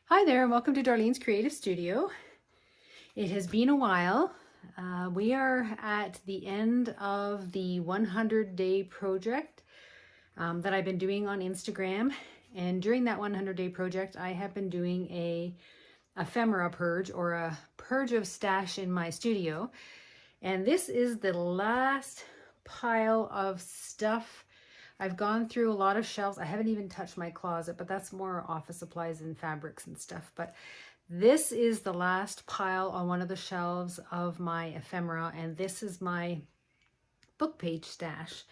Hi there, and welcome to Darlene's Creative Studio. It has been a while. We are at the end of the 100-day project that I've been doing on Instagram. And during that 100-day project, I have been doing a ephemera purge, or a purge of stash in my studio. And this is the last pile of stuff. I've gone through a lot of shelves. I haven't even touched my closet, but that's more office supplies and fabrics and stuff. But this is the last pile on one of the shelves of my ephemera, and this is my book page stash.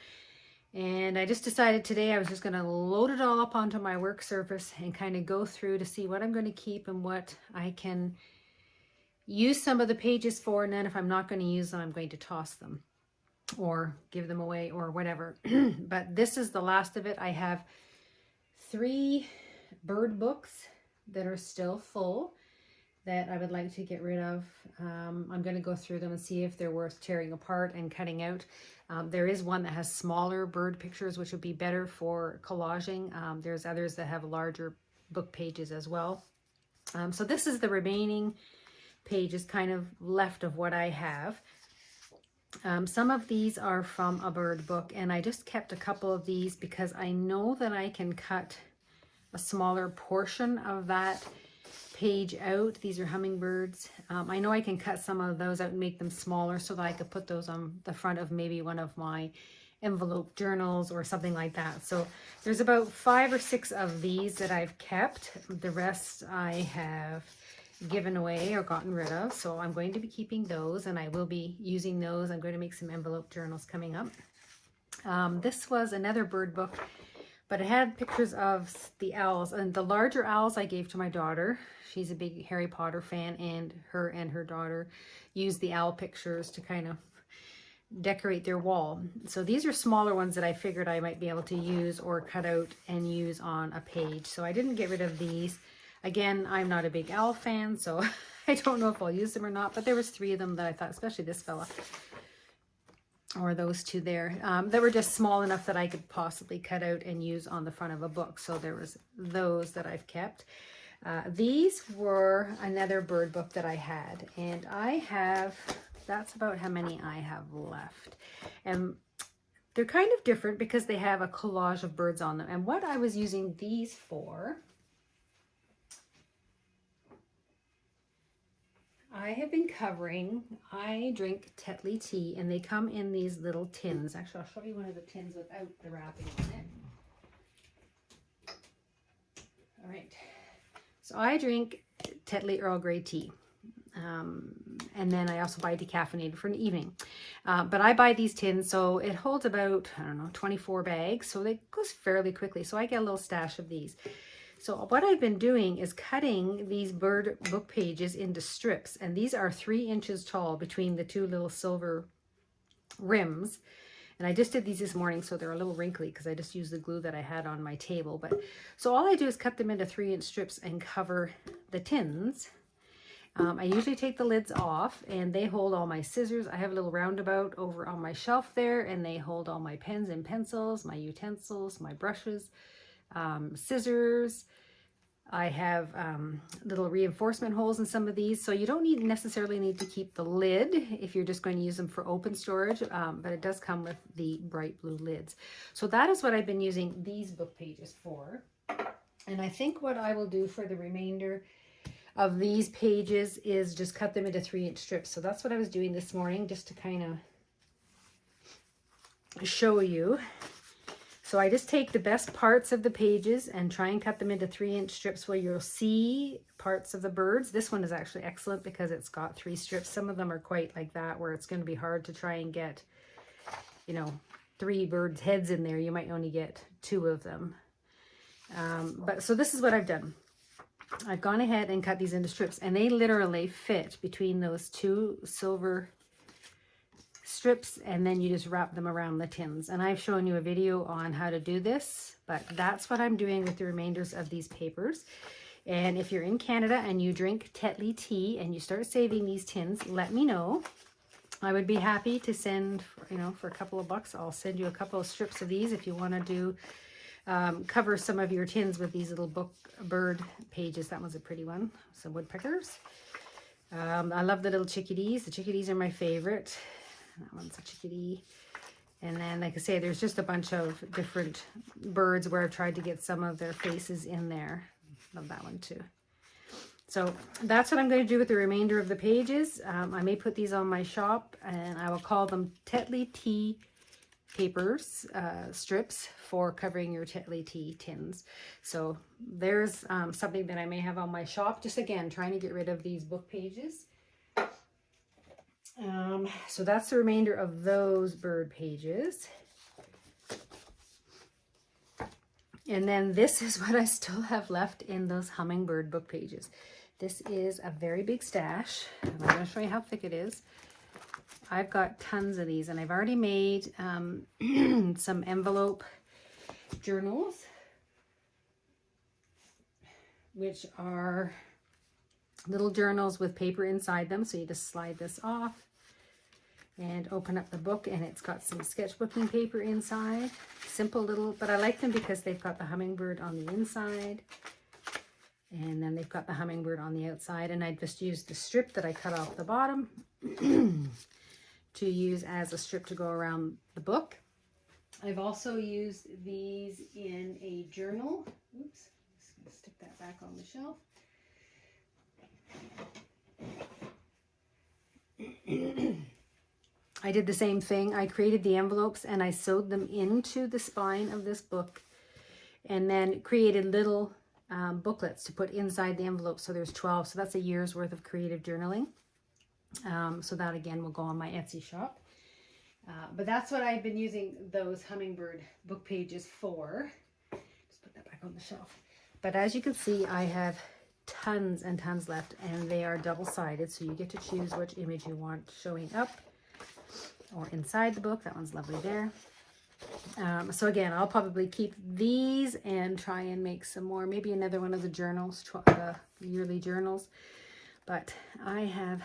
And I just decided today I was just going to load it all up onto my work surface and kind of go through to see what I'm going to keep and what I can use some of the pages for, and then if I'm not going to use them, I'm going to toss them or give them away or whatever. But this is the last of it. I have 3 bird books that are still full that I would like to get rid of. I'm going to go through them and see if they're worth tearing apart and cutting out. There is one that has smaller bird pictures, which would be better for collaging. There's others that have larger book pages as well. So this is the remaining pages kind of left of what I have. Some of these are from a bird book, and I just kept a couple of these because I know that I can cut a smaller portion of that page out. These are hummingbirds. I know I can cut some of those out and make them smaller so that I could put those on the front of maybe one of my envelope journals or something like that. So there's about 5 or 6 of these that I've kept. The rest I have given away or gotten rid of, so I'm going to be keeping those, and I will be using those. I'm going to make some envelope journals coming up. This was another bird book, but it had pictures of the owls, and the larger owls I gave to my daughter. She's a big Harry Potter fan, and her daughter used the owl pictures to kind of decorate their wall. So these are smaller ones that I figured I might be able to use or cut out and use on a page. So I didn't get rid of these. Again, I'm not a big owl fan, so I don't know if I'll use them or not, but there was 3 of them that I thought, especially this fella, or those 2 there, that were just small enough that I could possibly cut out and use on the front of a book. So there was those that I've kept. These were another bird book that I had, and I have, that's about how many I have left. And they're kind of different because they have a collage of birds on them. And what I was using these for, I have been covering, I drink Tetley tea, and they come in these little tins. Actually, I'll show you one of the tins without the wrapping on it. All right. So I drink Tetley Earl Grey tea. And then I also buy decaffeinated for an evening. But I buy these tins, so it holds about, I don't know, 24 bags. So it goes fairly quickly. So I get a little stash of these. So what I've been doing is cutting these bird book pages into strips, and these are 3 inches tall between the 2 little silver rims. And I just did these this morning, so they're a little wrinkly because I just used the glue that I had on my table. But so all I do is cut them into 3-inch strips and cover the tins. I usually take the lids off, and they hold all my scissors. I have a little roundabout over on my shelf there, and they hold all my pens and pencils, my utensils, my brushes, scissors. I have little reinforcement holes in some of these, so you don't necessarily need to keep the lid if you're just going to use them for open storage, but it does come with the bright blue lids. So that is what I've been using these book pages for. And I think what I will do for the remainder of these pages is just cut them into 3-inch strips. So that's what I was doing this morning, just to kind of show you. So I just take the best parts of the pages and try and cut them into 3-inch strips where you'll see parts of the birds. This one is actually excellent because it's got 3 strips. Some of them are quite like that, where it's going to be hard to try and get, 3 birds' heads in there. You might only get 2 of them. But so this is what I've done. I've gone ahead and cut these into strips, and they literally fit between those 2 silver strips, and then you just wrap them around the tins. And I've shown you a video on how to do this, but that's what I'm doing with the remainders of these papers. And if you're in Canada and you drink Tetley tea and you start saving these tins, let me know. I would be happy to send, for a couple of bucks. I'll send you a couple of strips of these if you want to do cover some of your tins with these little bird pages. That one's a pretty one. Some woodpeckers. I love the little chickadees. The chickadees are my favorite. That one's a chickadee. And then, like I say, there's just a bunch of different birds where I've tried to get some of their faces in there. Love that one too. So that's what I'm going to do with the remainder of the pages. I may put these on my shop, and I will call them Tetley Tea papers, strips for covering your Tetley Tea tins. So there's something that I may have on my shop. Just again, trying to get rid of these book pages. So that's the remainder of those bird pages. And then this is what I still have left in those hummingbird book pages. This is a very big stash. I'm going to show you how thick it is. I've got tons of these, and I've already made some envelope journals, which are little journals with paper inside them. So you just slide this off and open up the book, and it's got some sketchbooking paper inside. Simple little, but I like them because they've got the hummingbird on the inside, and then they've got the hummingbird on the outside, and I just used the strip that I cut off the bottom to use as a strip to go around the book. I've also used these in a journal. Oops, just gonna stick that back on the shelf. I did the same thing. I created the envelopes and I sewed them into the spine of this book, and then created little booklets to put inside the envelope. So there's 12. So that's a year's worth of creative journaling. So that again will go on my Etsy shop. But that's what I've been using those hummingbird book pages for. Just put that back on the shelf. But as you can see, I have tons and tons left, and they are double-sided. So you get to choose which image you want showing up or inside the book. That one's lovely there. So again, I'll probably keep these and try and make some more, maybe another one of the journals, the yearly journals. But I have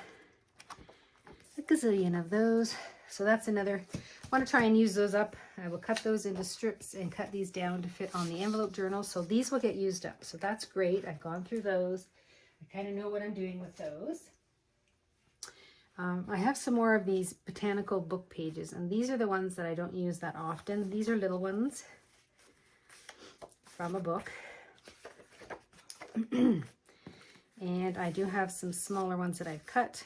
a gazillion of those. So that's another, I want to try and use those up. I will cut those into strips and cut these down to fit on the envelope journal. So these will get used up. So that's great. I've gone through those. I kind of know what I'm doing with those. I have some more of these botanical book pages, and these are the ones that I don't use that often. These are little ones from a book. And I do have some smaller ones that I've cut.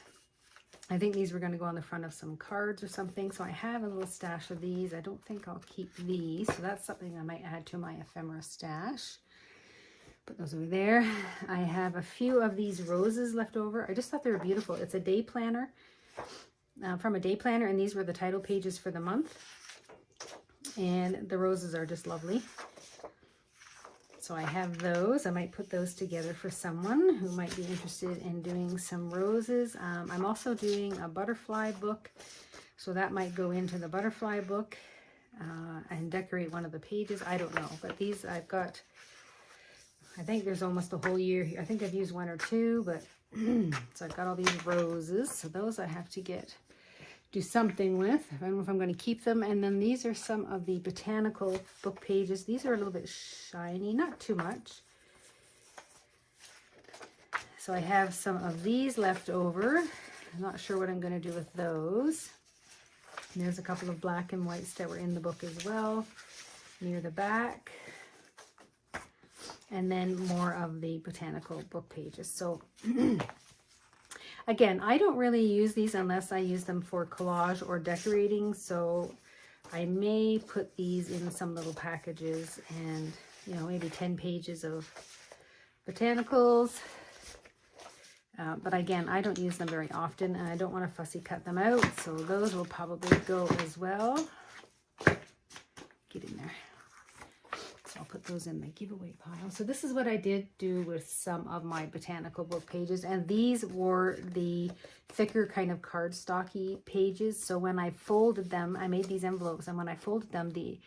I think these were going to go on the front of some cards or something. So I have a little stash of these. I don't think I'll keep these. So that's something I might add to my ephemera stash. Put those over there. I have a few of these roses left over. I just thought they were beautiful. It's a day planner, from a day planner, and these were the title pages for the month. And the roses are just lovely. So I have those. I might put those together for someone who might be interested in doing some roses. I'm also doing a butterfly book, so that might go into the butterfly book and decorate one of the pages. I don't know, but these I've got, I think there's almost a whole year here. I think I've used one or two, but so I've got all these roses. So those I have to do something with. I don't know if I'm going to keep them. And then these are some of the botanical book pages. These are a little bit shiny, not too much. So I have some of these left over. I'm not sure what I'm going to do with those. And there's a couple of black and whites that were in the book as well, near the back. And then more of the botanical book pages. So again, I don't really use these unless I use them for collage or decorating. So I may put these in some little packages and, you know, maybe 10 pages of botanicals. But again, I don't use them very often, and I don't want to fussy cut them out. So those will probably go as well. Get in there. So I'll put those in the giveaway pile. So this is what I did do with some of my botanical book pages. And these were the thicker kind of cardstocky pages. So when I folded them, I made these envelopes. And when I folded them, the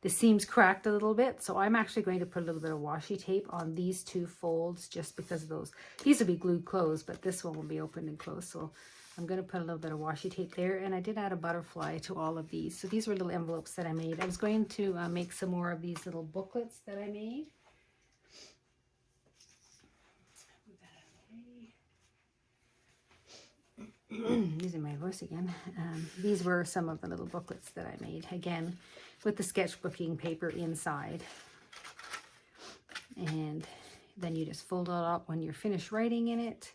seams cracked a little bit. So I'm actually going to put a little bit of washi tape on these two folds just because of those. These will be glued closed, but this one will be opened and closed. So I'm going to put a little bit of washi tape there, and I did add a butterfly to all of these. So these were little envelopes that I made. I was going to make some more of these little booklets that I made. Using my voice again. These were some of the little booklets that I made, again, with the sketchbooking paper inside. And then you just fold it up when you're finished writing in it.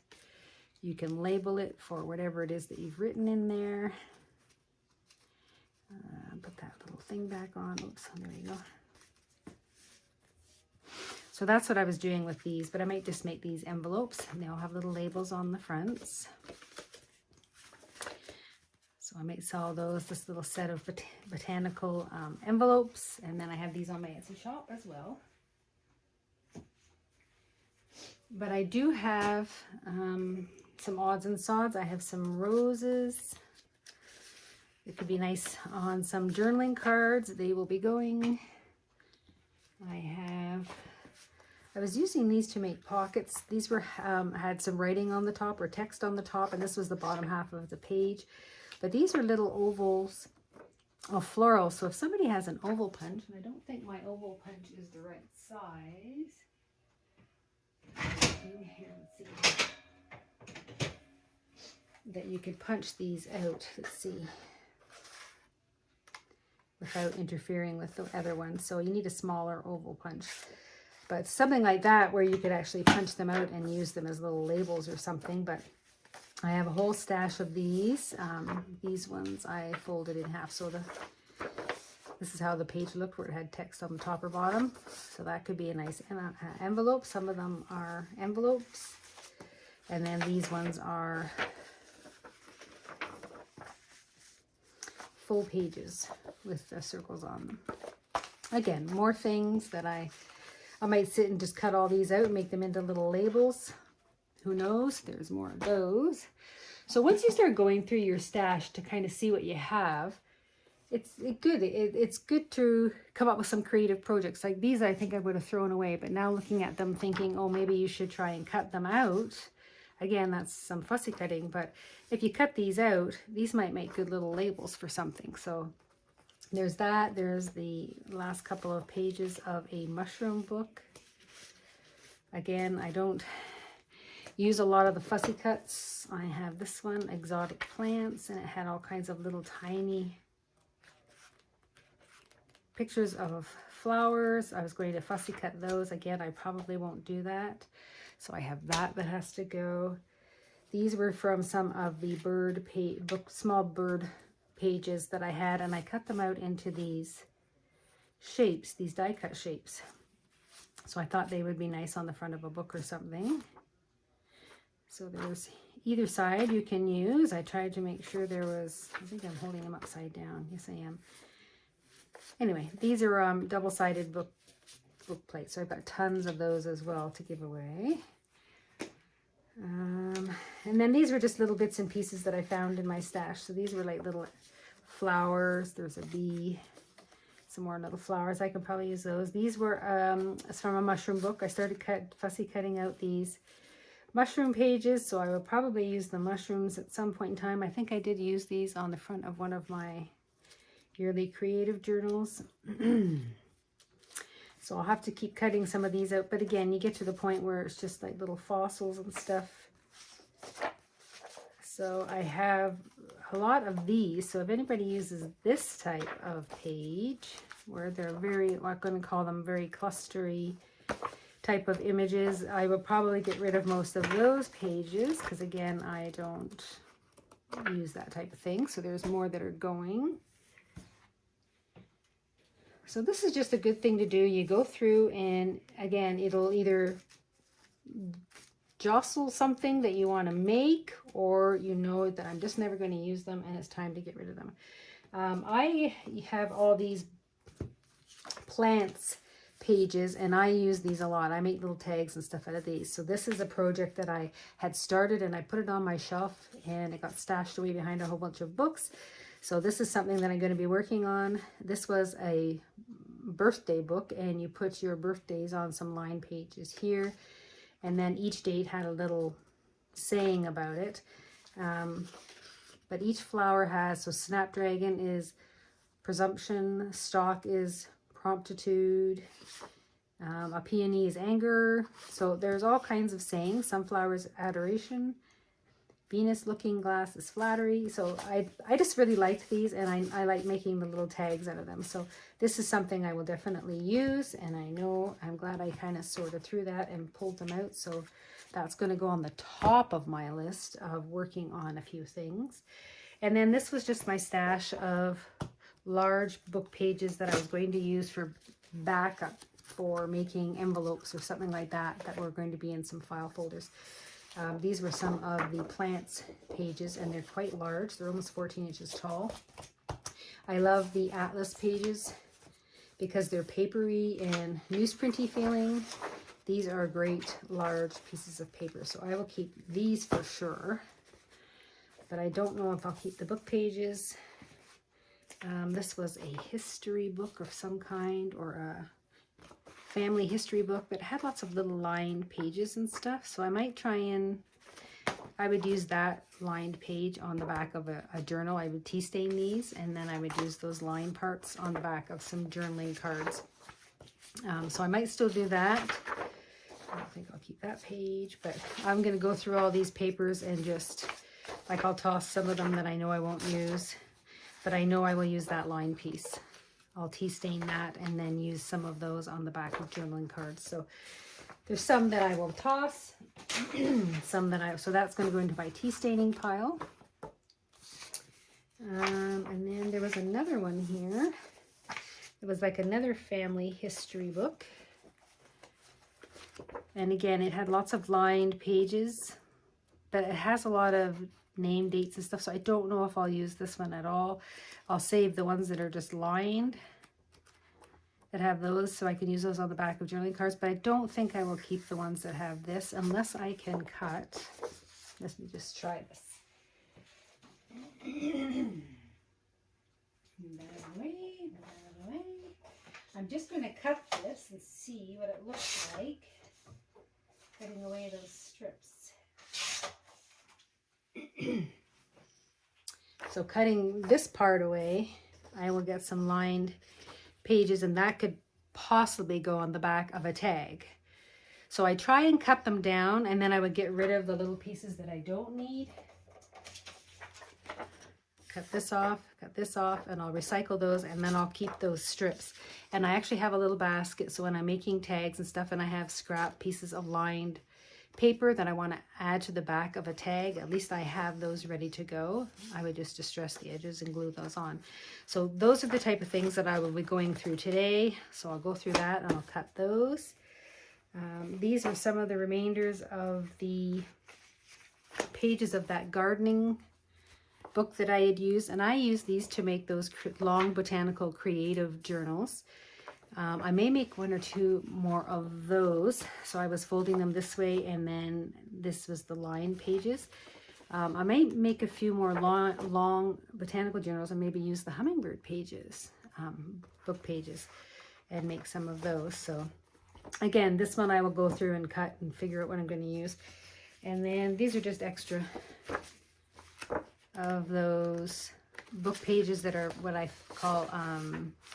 You can label it for whatever it is that you've written in there. Put that little thing back on. Oops, there you go. So that's what I was doing with these, but I might just make these envelopes, and they'll have little labels on the fronts. So I might sell those, this little set of botanical envelopes, and then I have these on my Etsy shop as well. But I do have some odds and sods. I have some roses. It could be nice on some journaling cards. They will be going. I was using these to make pockets. These were had some writing on the top or text on the top, and this was the bottom half of the page. But these are little ovals of floral. So if somebody has an oval punch, and I don't think my oval punch is the right size. Here, let's see. That you could punch these out, let's see, without interfering with the other ones. So you need a smaller oval punch. But something like that where you could actually punch them out and use them as little labels or something. But I have a whole stash of these. These ones I folded in half. So this is how the page looked, where it had text on the top or bottom. So that could be a nice envelope. Some of them are envelopes. And then these ones are full pages with the circles on them. Again, more things that I might sit and just cut all these out and make them into little labels. Who knows? There's more of those. So once you start going through your stash to kind of see what you have, it's good to come up with some creative projects. Like these, I think I would have thrown away, but now looking at them thinking, oh, maybe you should try and cut them out. Again, that's some fussy cutting, but if you cut these out, these might make good little labels for something. So there's that. There's the last couple of pages of a mushroom book. Again, I don't use a lot of the fussy cuts. I have this one, Exotic Plants, and it had all kinds of little tiny pictures of flowers. I was going to fussy cut those. Again, I probably won't do that. So I have that has to go. These were from some of the small bird pages that I had, and I cut them out into these shapes, these die cut shapes. So I thought they would be nice on the front of a book or something. So there's either side you can use. I tried to make sure there was, I think I'm holding them upside down. Yes, I am. Anyway, these are double-sided book plates. So I've got tons of those as well to give away. And then these were just little bits and pieces that I found in my stash. So these were like little flowers. There's a bee, some more little flowers. I could probably use those. These were from a mushroom book. I started fussy cutting out these mushroom pages, so I will probably use the mushrooms at some point in time. I think I did use these on the front of one of my yearly creative journals. So I'll have to keep cutting some of these out. But again, you get to the point where it's just like little fossils and stuff. So I have a lot of these. So if anybody uses this type of page, where they're I'm going to call them very clustery type of images, I will probably get rid of most of those pages, because again, I don't use that type of thing. So there's more that are going. So this is just a good thing to do. You go through, and again, it'll either jostle something that you want to make, or you know that I'm just never going to use them and it's time to get rid of them. I have all these plants pages, and I use these a lot. I make little tags and stuff out of these. So this is a project that I had started, and I put it on my shelf, and it got stashed away behind a whole bunch of books. So this is something that I'm going to be working on. This was a birthday book, and you put your birthdays on some line pages here, and then each date had a little saying about it. But each flower has, so Snapdragon is presumption, Stalk is promptitude, a peony is anger. So there's all kinds of sayings. Sunflower is adoration, Venus looking glass is flattery. So I just really liked these, and I like making the little tags out of them. So this is something I will definitely use, and I know I'm glad I kind of sorted through that and pulled them out. So that's going to go on the top of my list of working on a few things. And then this was just my stash of large book pages that I was going to use for backup for making envelopes or something like that, that were going to be in some file folders. These were some of the plants pages, and they're quite large. They're almost 14 inches tall. I love the atlas pages because they're papery and newsprinty feeling. These are great large pieces of paper, so I will keep these for sure. But I don't know if I'll keep the book pages. This was a history book of some kind, or a family history book, but it had lots of little lined pages and stuff. So I might try and, I would use that lined page on the back of a journal. I would tea stain these, and then I would use those lined parts on the back of some journaling cards. So I might still do that. I don't think I'll keep that page, but I'm going to go through all these papers and just, like, I'll toss some of them that I know I won't use, but I know I will use that line piece. I'll tea stain that and then use some of those on the back of journaling cards. So there's some that I will toss, some that so that's going to go into my tea staining pile. And then there was another one here. It was like another family history book. And again, it had lots of lined pages, but it has a lot of name dates and stuff. So I don't know if I'll use this one at all. I'll save the ones that are just lined, that have those, so I can use those on the back of journaling cards. But I don't think I will keep the ones that have this unless I can cut. Let me just try this. I'm just going to cut this and see what it looks like, cutting away those strips. So cutting this part away, I will get some lined pages, and that could possibly go on the back of a tag. So I try and cut them down, and then I would get rid of the little pieces that I don't need. Cut this off, and I'll recycle those, and then I'll keep those strips. And I actually have a little basket, so when I'm making tags and stuff, and I have scrap pieces of lined paper that I want to add to the back of a tag, at least I have those ready to go. I would just distress the edges and glue those on. So those are the type of things that I will be going through today. So I'll go through that and I'll cut those. These are some of the remainders of the pages of that gardening book that I had used, and I use these to make those long botanical creative journals. I may make one or two more of those. So I was folding them this way, and then this was the line pages. I may make a few more long botanical journals and maybe use the hummingbird pages, book pages, and make some of those. So again, this one I will go through and cut and figure out what I'm going to use. And then these are just extra of those book pages that are what I call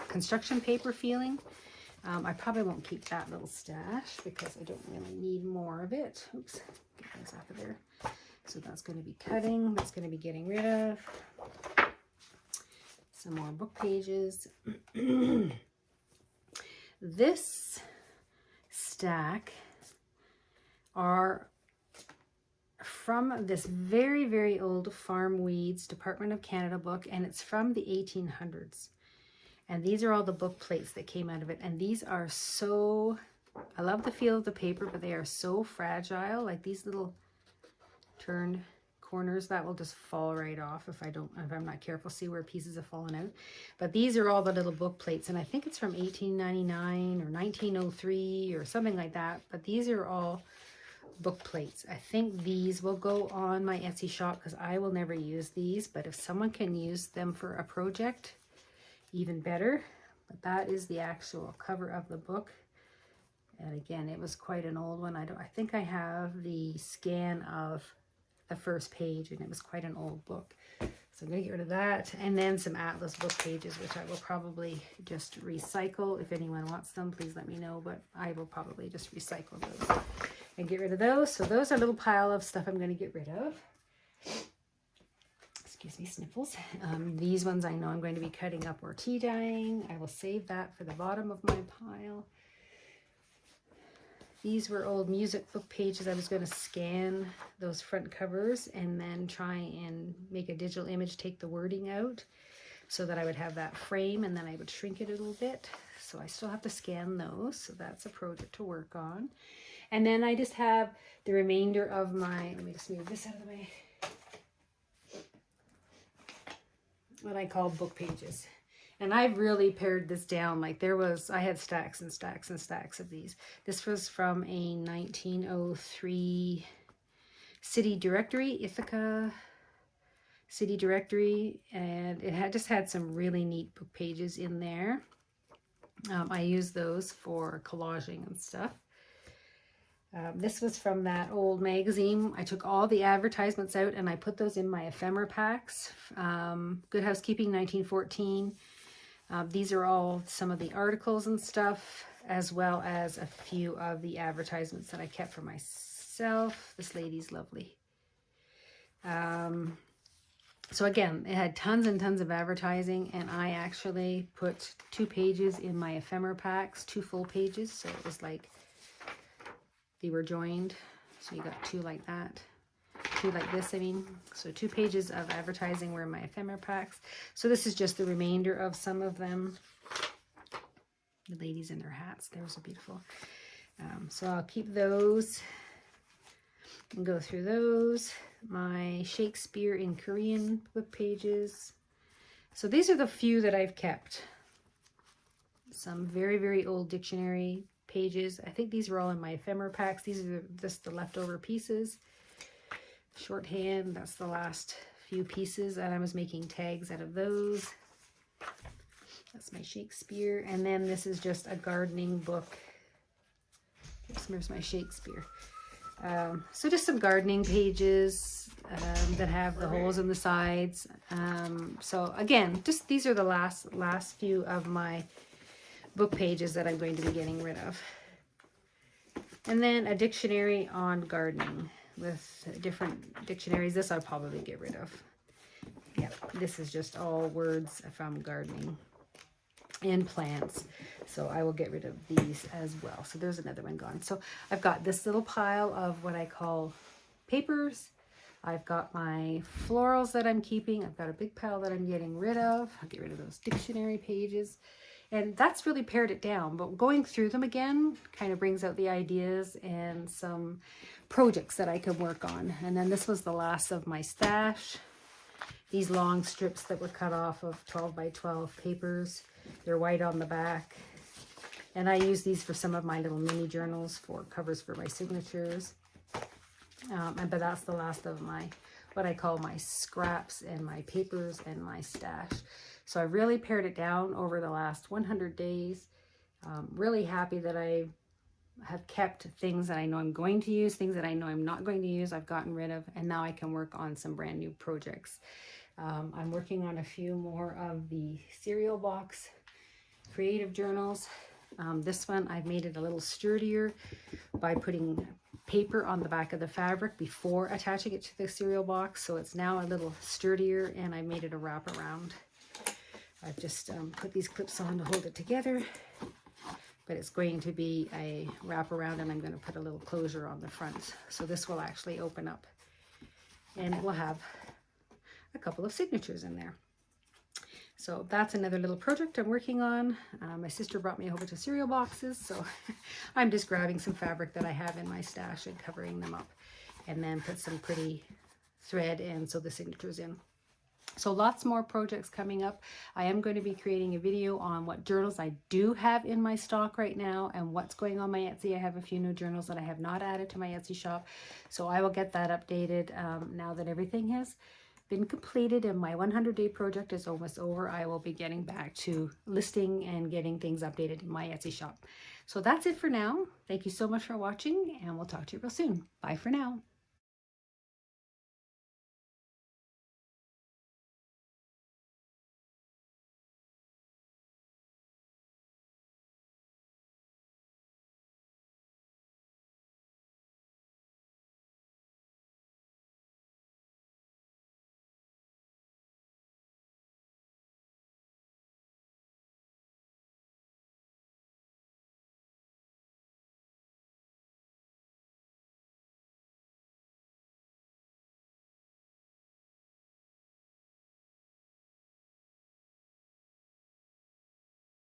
construction paper feeling. I probably won't keep that little stash because I don't really need more of it. Oops, get those off of there. So that's going to be cutting. That's going to be getting rid of. Some more book pages. This stack are from this very, very old Farm Weeds Department of Canada book, and it's from the 1800s. And these are all the book plates that came out of it. And these are so, I love the feel of the paper, but they are so fragile. Like these little turned corners, that will just fall right off if I'm not careful. See where pieces have fallen out. But these are all the little book plates, and I think it's from 1899 or 1903 or something like that. But these are all book plates. I think these will go on my Etsy shop because I will never use these, but if someone can use them for a project, even better. But that is the actual cover of the book, and again, it was quite an old one. I think I have the scan of the first page, and it was quite an old book. So I'm going to get rid of that. And then some atlas book pages, which I will probably just recycle. If anyone wants them, please let me know. But I will probably just recycle those and get rid of those. So those are a little pile of stuff I'm going to get rid of. Excuse me, sniffles. These ones I know I'm going to be cutting up or tea dyeing. I will save that for the bottom of my pile. These were old music book pages. I was going to scan those front covers and then try and make a digital image, take the wording out so that I would have that frame, and then I would shrink it a little bit. So I still have to scan those. So that's a project to work on. And then I just have the remainder of my, let me just move this out of the way, what I call book pages. And I've really pared this down. Like I had stacks and stacks and stacks of these. This was from a 1903 city directory, Ithaca city directory. And it just had some really neat book pages in there. I use those for collaging and stuff. This was from that old magazine. I took all the advertisements out and I put those in my ephemera packs. Good Housekeeping 1914. These are all some of the articles and stuff, as well as a few of the advertisements that I kept for myself. This lady's lovely. So again, it had tons and tons of advertising, and I actually put 2 pages in my ephemera packs, 2 full pages. So it was like they were joined. So you got 2 like that. 2 like this, I mean. So 2 pages of advertising were in my ephemera packs. So this is just the remainder of some of them. The ladies in their hats, those are beautiful. So I'll keep those and go through those. My Shakespeare in Korean book pages. So these are the few that I've kept. Some very, very old dictionary pages. I think these were all in my ephemera packs. These are just the leftover pieces. Shorthand, that's the last few pieces, and I was making tags out of those. That's my Shakespeare. And then this is just a gardening book. Oops, there's my Shakespeare. So just some gardening pages that have the holes in the sides. So again, just these are the last few of my book pages that I'm going to be getting rid of. And then a dictionary on gardening with different dictionaries. This I'll probably get rid of. Yeah, this is just all words from gardening and plants. So I will get rid of these as well. So there's another one gone. So I've got this little pile of what I call papers. I've got my florals that I'm keeping. I've got a big pile that I'm getting rid of. I'll get rid of those dictionary pages. And that's really pared it down, but going through them again kind of brings out the ideas and some projects that I could work on. And then this was the last of my stash. These long strips that were cut off of 12 by 12 papers. They're white on the back. And I use these for some of my little mini journals for covers for my signatures. But that's the last of my, what I call my scraps and my papers and my stash. So I really pared it down over the last 100 days. Really happy that I have kept things that I know I'm going to use, things that I know I'm not going to use, I've gotten rid of, and now I can work on some brand new projects. I'm working on a few more of the cereal box creative journals. This one, I've made it a little sturdier by putting paper on the back of the fabric before attaching it to the cereal box. So it's now a little sturdier, and I made it a wraparound. I've just put these clips on to hold it together, but it's going to be a wraparound, and I'm going to put a little closure on the front. So this will actually open up, and it will have a couple of signatures in there. So that's another little project I'm working on. My sister brought me a whole bunch of cereal boxes, so I'm just grabbing some fabric that I have in my stash and covering them up, and then put some pretty thread and sew the signatures in. So lots more projects coming up. I am going to be creating a video on what journals I do have in my stock right now and what's going on my Etsy. I have a few new journals that I have not added to my Etsy shop. So I will get that updated now that everything has been completed and my 100-day project is almost over. I will be getting back to listing and getting things updated in my Etsy shop. So that's it for now. Thank you so much for watching, and we'll talk to you real soon. Bye for now.